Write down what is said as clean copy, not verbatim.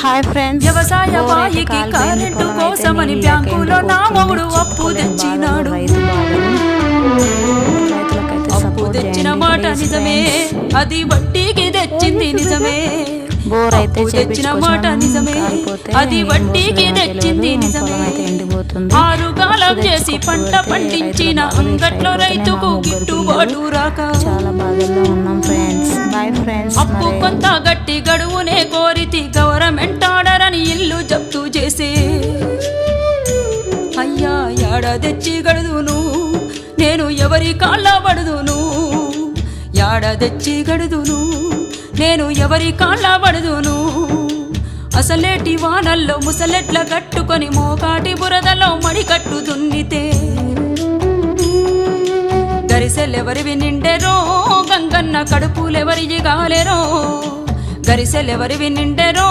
Hi friends, వ్యవసాయ బాయికి current కోసమని బ్యాంకులో నా మొగుడు అప్పు తెచ్చినాడు. అప్పు తెచ్చిన మాట నిజమే, అది వడ్డీకి తెచ్చింది నిజమే. అప్పు తెచ్చిన మాట నిజమే, అది వడ్డీకి తెచ్చింది నిజమే. ఆరుగాలం చేసి పంట పండించిన అంగట్లో రైతుకు గిట్టుబాటు రాక చాలా బాధల్లో ఉన్నాం ఫ్రెండ్స్. Bye friends. అప్పు కొంత గట్టి గడువునే కోరితి, గవర్నమెంట్ ఆర్డర్ అని ఇల్లు జప్తు చేసే. అయ్యా యాడ తెచ్చి గడుదును, నేను ఎవరి కాళ్ళ పడుదును. యాడ తెచ్చి గడుదును, నేను ఎవరి కాళ్ళ పడుదును. అసలేటి వానల్లో ముసలెట్ల కట్టుకొని మోకాటి బురదలో మడి కట్టు దున్నితే గరిసెలెవరివి నిండెరో, గంగన్న కడుపులెవరి గాలెరో. గరిసెలెవరివి నిండెరో,